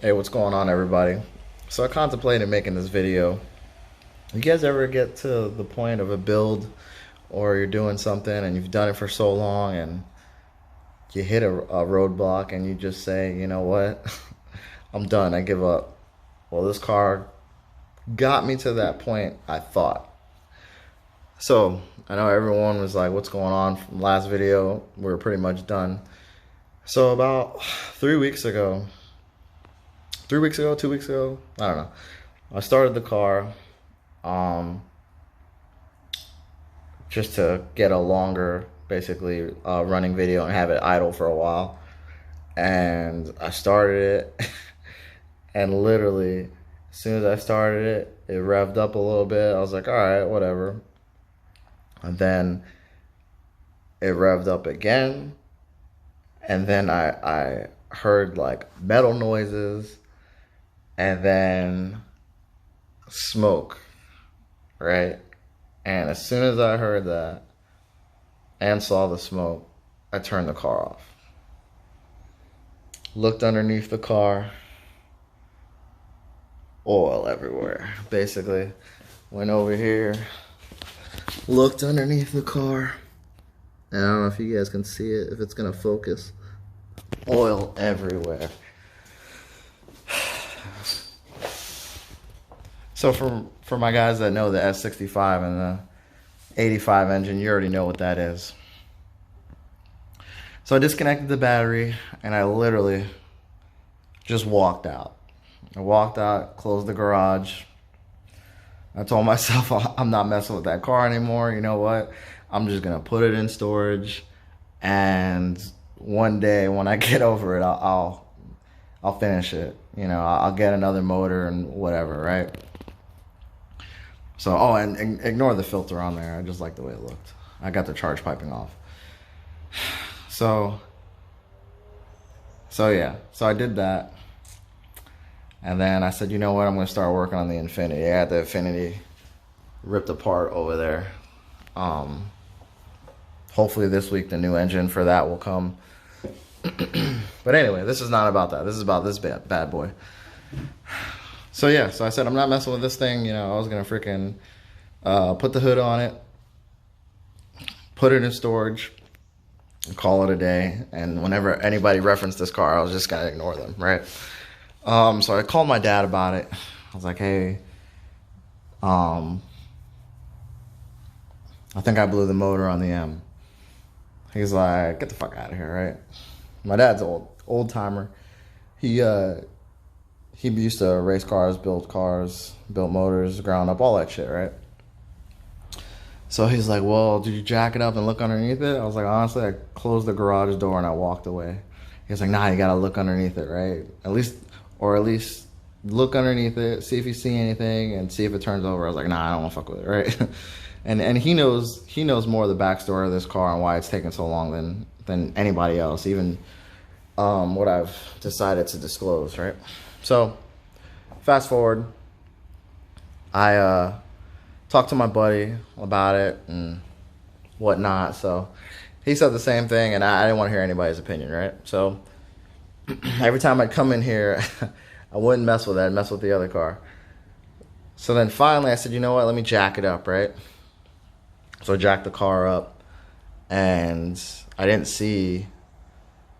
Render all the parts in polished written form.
Hey, what's going on, everybody? So I contemplated making this video. You guys ever get to the point of a build or you're doing something and you've done it for so long and you hit a roadblock and you just say, you know what? I'm done. I give up. Well, this car got me to that point, I thought. So I know everyone was like, what's going on from last video? We're pretty much done. So about 3 weeks ago, 3 weeks ago, 2 weeks ago, I don't know. I started the car just to get a longer, basically, running video and have it idle for a while. And I started it, and literally, as soon as I started it, it revved up a little bit. I was like, all right, whatever. And then it revved up again, and then I heard like metal noises, and then smoke, right? And as soon as I heard that and saw the smoke, I turned the car off. Looked underneath the car, oil everywhere. Basically, went over here, looked underneath the car, and I don't know if you guys can see it, if it's gonna focus. Oil everywhere. So for my guys that know the S65 and the 85 engine, you already know what that is. So I disconnected the battery and I literally just walked out. I walked out, closed the garage. I told myself I'm not messing with that car anymore. You know what? I'm just gonna put it in storage, and one day when I get over it, I'll finish it. You know, I'll get another motor and whatever, right? So, oh, and ignore the filter on there. I just like the way it looked. I got the charge piping off. So yeah. So I did that. And then I said, you know what? I'm going to start working on the Infinity. I had the Infinity ripped apart over there. Hopefully this week the new engine for that will come. But anyway, this is not about that. This is about this bad boy. So yeah, so I said I'm not messing with this thing. You know, I was gonna freaking put the hood on it, put it in storage, and call it a day. And whenever anybody referenced this car, I was just gonna ignore them, right? So I called my dad about it. I was like, hey, I think I blew the motor on the M. He's like, get the fuck out of here, right? My dad's old timer. He used to race cars, built motors, ground up, all that shit, right? So he's like, well, did you jack it up and look underneath it? I was like, honestly, I closed the garage door and I walked away. He's like, nah, you gotta look underneath it, right? At least look underneath it, see if you see anything, and see if it turns over. I was like, nah, I don't wanna fuck with it, right? and he knows more of the backstory of this car and why it's taken so long than anybody else, even what I've decided to disclose, right? So, fast forward, I talked to my buddy about it and whatnot. So, he said the same thing, and I didn't want to hear anybody's opinion, right? So, every time I'd come in here, I wouldn't mess with that, I'd mess with the other car. So then finally I said, you know what, let me jack it up, right? So I jacked the car up, and I didn't see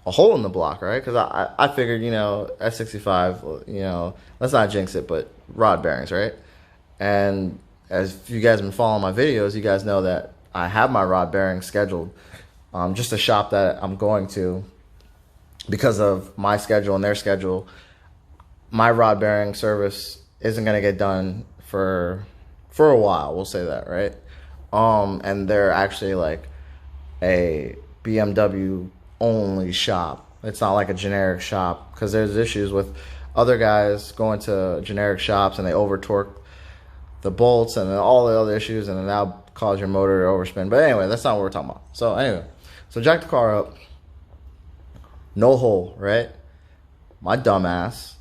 a hole in the block, right? Because I figured, you know, S65, you know, let's not jinx it, but rod bearings, right? And as you guys have been following my videos, you guys know that I have my rod bearings scheduled. Just a shop that I'm going to, because of my schedule and their schedule, my rod bearing service isn't going to get done for a while, we'll say that, right? And they're actually like a BMW only shop. It's not like a generic shop, because there's issues with other guys going to generic shops and they over torque the bolts and all the other issues, and then that'll cause your motor to overspin. But anyway, that's not what we're talking about. So anyway, so jack the car up, no hole, right? My dumbass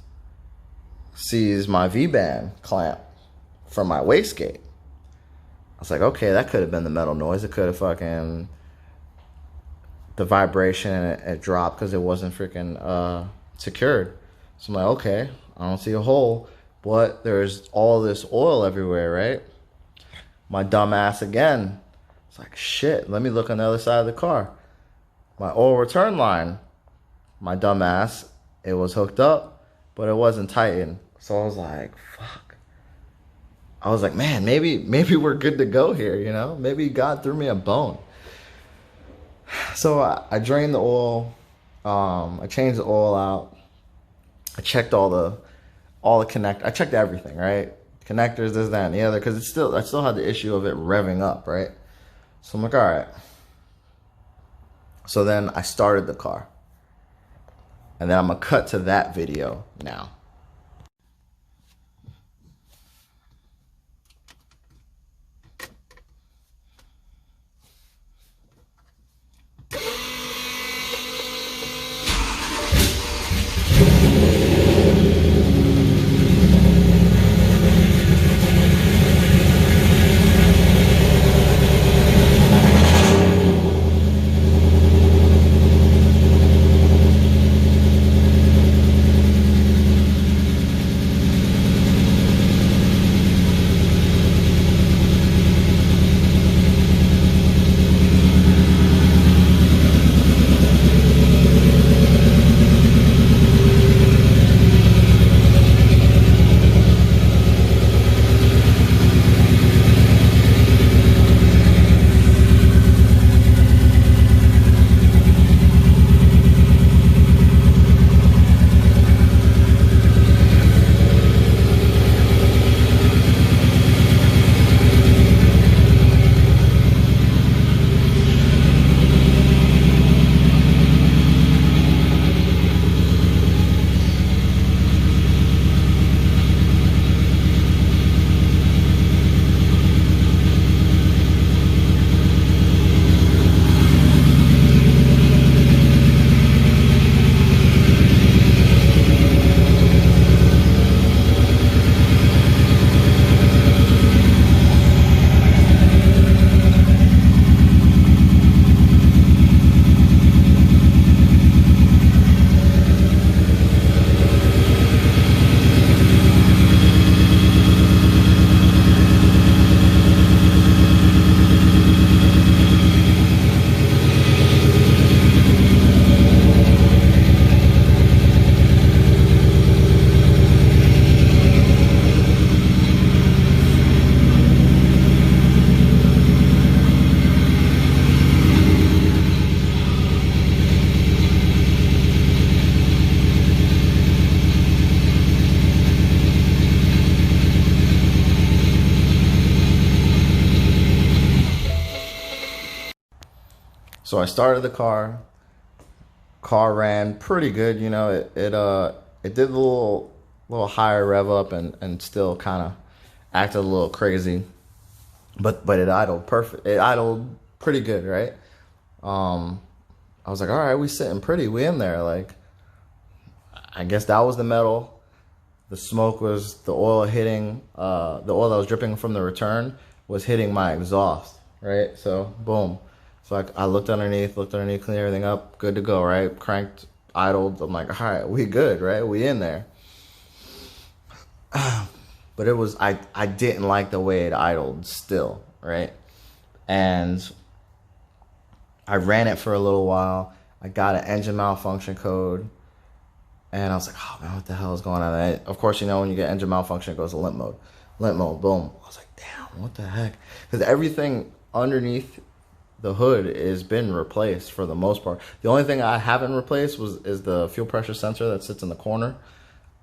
sees my V-band clamp from my wastegate. I was like, okay, that could have been the metal noise. It could have fucking the vibration, and it dropped because it wasn't freaking secured. So I'm like, okay, I don't see a hole, but there's all this oil everywhere, right? My dumb ass again. It's like, shit, let me look on the other side of the car. My oil return line, my dumb ass, it was hooked up, but it wasn't tightened. So I was like, fuck. I was like, man, maybe we're good to go here, you know? Maybe God threw me a bone. So I drained the oil. I changed the oil out. I checked all the connect. I checked everything, right? Connectors, this, that, and the other, because I still had the issue of it revving up, right? So I'm like, all right. So then I started the car, and then I'm gonna cut to that video now. So I started the car. Car ran pretty good, you know. It did a little higher rev up and still kind of acted a little crazy, but it idled perfect. It idled pretty good, right? I was like, all right, we sitting pretty. We in there. Like, I guess that was the metal. The smoke was the oil hitting. The oil that was dripping from the return was hitting my exhaust, right? So boom. So I looked underneath, cleaned everything up, good to go, right? Cranked, idled. I'm like, all right, we good, right? We in there. But it was, I didn't like the way it idled still, right? And I ran it for a little while. I got an engine malfunction code. And I was like, oh man, what the hell is going on? And of course, you know, when you get engine malfunction, it goes to limp mode. Limp mode, boom. I was like, damn, what the heck? Because everything underneath the hood has been replaced for the most part. The only thing I haven't replaced is the fuel pressure sensor that sits in the corner,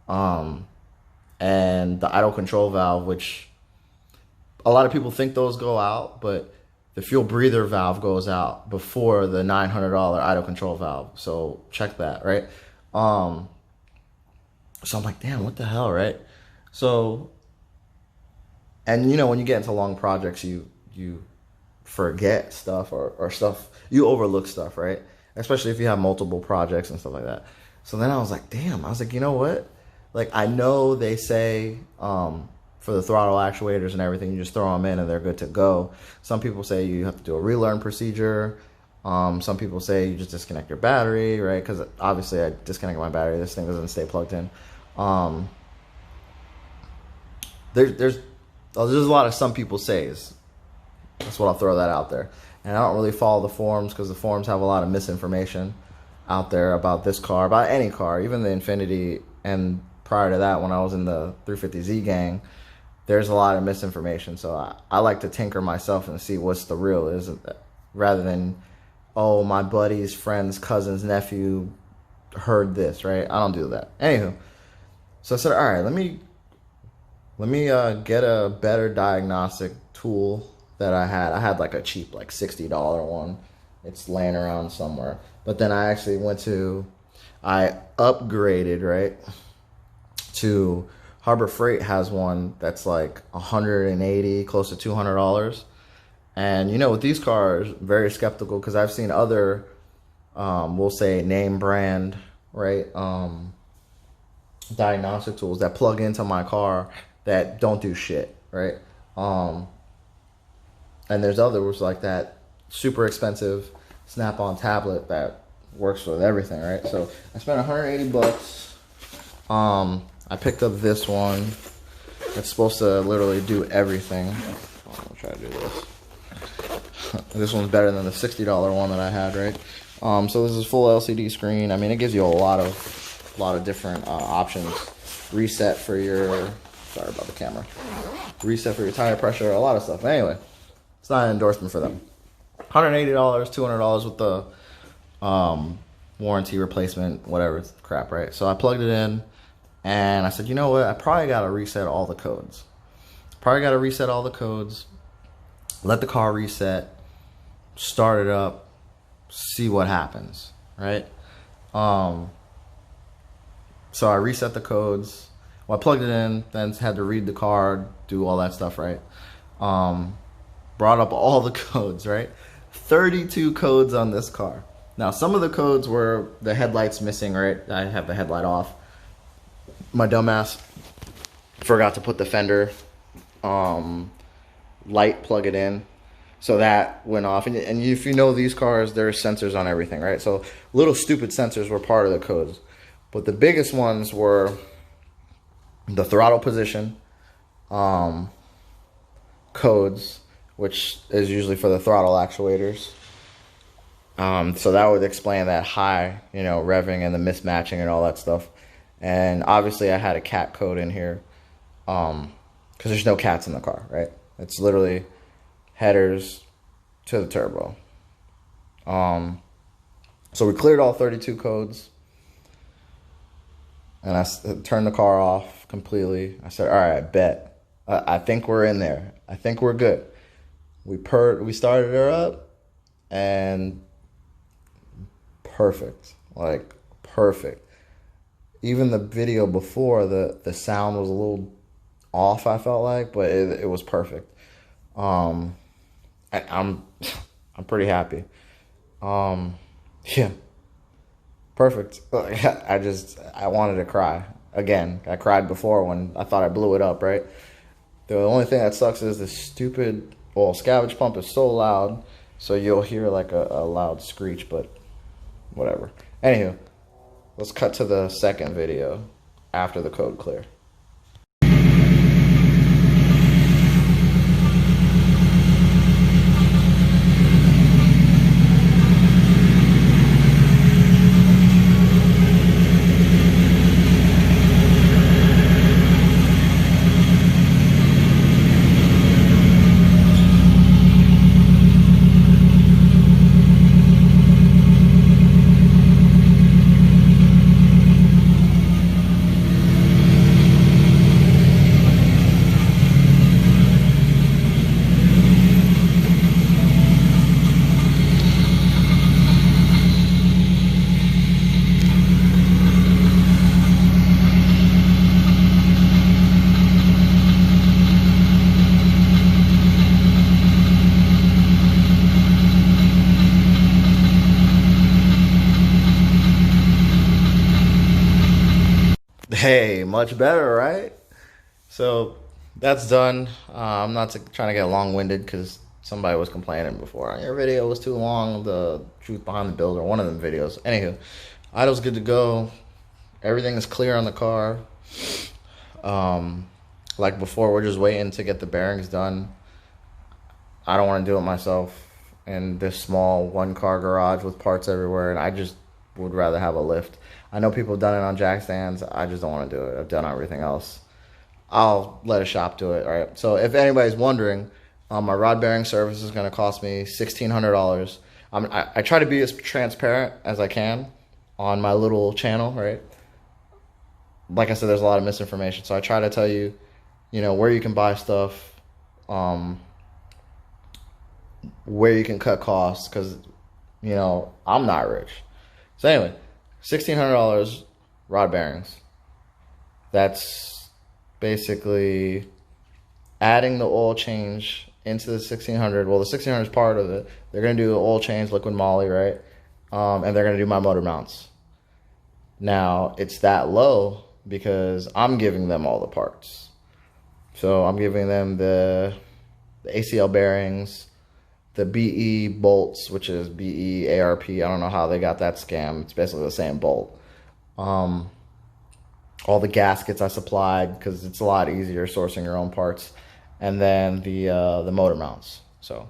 and the idle control valve, which a lot of people think those go out, but the fuel breather valve goes out before the $900 idle control valve. So check that, right? So I'm like, damn, what the hell, right? So, and you know, when you get into long projects, you forget stuff or stuff, you overlook stuff, right? Especially if you have multiple projects and stuff like that. So then I was like, damn, I was like, you know what? Like, I know they say for the throttle actuators and everything, you just throw them in and they're good to go. Some people say you have to do a relearn procedure. Some people say you just disconnect your battery, right? Because obviously I disconnected my battery. This thing doesn't stay plugged in. There's a lot of some people says. That's what I'll throw that out there. And I don't really follow the forums because the forums have a lot of misinformation out there about this car, about any car, even the Infiniti. And prior to that, when I was in the 350Z gang, there's a lot of misinformation. So I like to tinker myself and see what's the real is, rather than, oh, my buddy's friend's cousin's nephew heard this, right? I don't do that. Anywho, so I said, all right, let me get a better diagnostic tool that I had. I had like a cheap, like $60 one. It's laying around somewhere. But then I actually I upgraded, right, to Harbor Freight has one that's like $180, close to $200. And you know, with these cars, very skeptical because I've seen other, we'll say name brand, right, diagnostic tools that plug into my car that don't do shit, right? And there's others like that super expensive Snap-on tablet that works with everything, right? So I spent 180 bucks. I picked up this one. It's supposed to literally do everything. I'll try to do this. This one's better than the $60 one that I had, right? So this is full LCD screen. I mean, it gives you a lot of different options. Reset for your, sorry about the camera. Reset for your tire pressure, a lot of stuff. Anyway, it's not an endorsement for them. $180, $200 with the warranty replacement, whatever crap, right? So I plugged it in, and I said, you know what? I probably got to reset all the codes. Let the car reset, start it up, see what happens, right? So I reset the codes. Well, I plugged it in, then had to read the card, do all that stuff, right? Brought up all the codes, right? 32 codes on this car. Now, some of the codes were the headlights missing, right? I have the headlight off. My dumbass forgot to put the fender light, plug it in. So that went off. And if you know these cars, there's sensors on everything, right? So little stupid sensors were part of the codes. But the biggest ones were the throttle position codes, which is usually for the throttle actuators. So that would explain that high, you know, revving and the mismatching and all that stuff. And obviously I had a cat code in here because there's no cats in the car, right? It's literally headers to the turbo. So we cleared all 32 codes, and I turned the car off completely. I said, all right, bet. I think we're in there. I think we're good. We started her up, and perfect, like perfect. Even the video before, the sound was a little off, I felt like, but it was perfect. I'm pretty happy. Yeah, perfect. I wanted to cry again. I cried before when I thought I blew it up, right? The only thing that sucks is the stupid, well, scavenge pump is so loud, so you'll hear like a loud screech, but whatever. Anywho, let's cut to the second video after the code clear. Hey, much better, right? So that's done. I'm not trying to get long-winded because somebody was complaining before. Your video was too long, the truth behind the build, or one of them videos. Anywho, idle's good to go. Everything is clear on the car. Like before, we're just waiting to get the bearings done. I don't want to do it myself in this small one-car garage with parts everywhere, and I just would rather have a lift. I know people have done it on jack stands. I just don't want to do it. I've done everything else. I'll let a shop do it, all right? So if anybody's wondering, my rod bearing service is going to cost me $1,600. I try to be as transparent as I can on my little channel, right? Like I said, there's a lot of misinformation. So I try to tell you, where you can buy stuff, where you can cut costs, because, I'm not rich. So anyway, $1,600 rod bearings. That's basically adding the oil change into the 1,600. Well, the 1,600 is part of it. They're going to do the oil change, liquid moly, right? And they're going to do my motor mounts. Now, it's that low because I'm giving them all the parts. So I'm giving them the ACL bearings, the BE bolts, which is BE ARP. I don't know how they got that scam. It's basically the same bolt. All the gaskets I supplied, because it's a lot easier sourcing your own parts. And then the motor mounts. So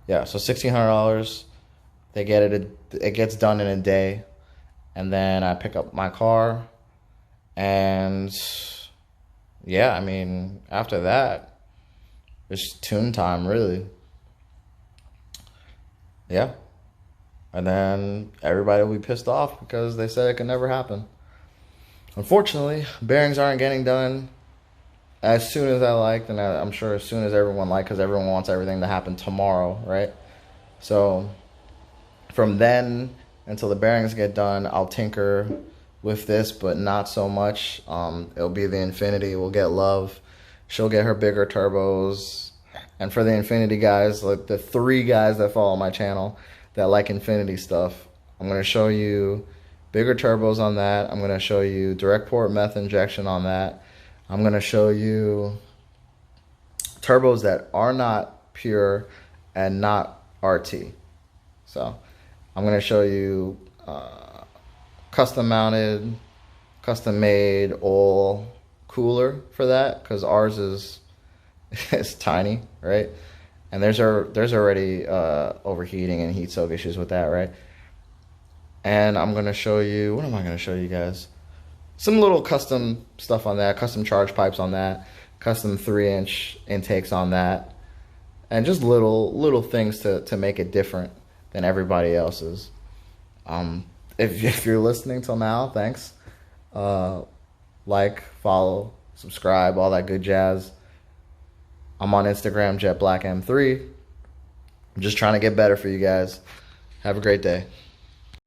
yeah, so $1,600. They get it. It gets done in a day, and then I pick up my car, and yeah, I mean, after that, it's tune time, really. Yeah. And then everybody will be pissed off because they said it could never happen. Unfortunately, bearings aren't getting done as soon as I liked, and I'm sure as soon as everyone liked, because everyone wants everything to happen tomorrow, right? So from then until the bearings get done, I'll tinker with this, but not so much. It'll be the Infinity. We'll get Love. She'll get her bigger turbos. And for the Infinity guys, like the 3 guys that follow my channel that like Infinity stuff, I'm going to show you bigger turbos on that. I'm going to show you direct port meth injection on that. I'm going to show you turbos that are not pure and not RT. So I'm going to show you custom mounted, custom made oil cooler for that, because ours is tiny, right? And there's already overheating and heat soak issues with that, right? And I'm going to show you, what am I going to show you guys? Some little custom stuff on that, custom charge pipes on that, custom 3-inch intakes on that, and just little things to make it different than everybody else's. If you're listening till now, thanks. Like, follow, subscribe, all that good jazz. I'm on Instagram, JetBlackM3. I'm just trying to get better for you guys. Have a great day.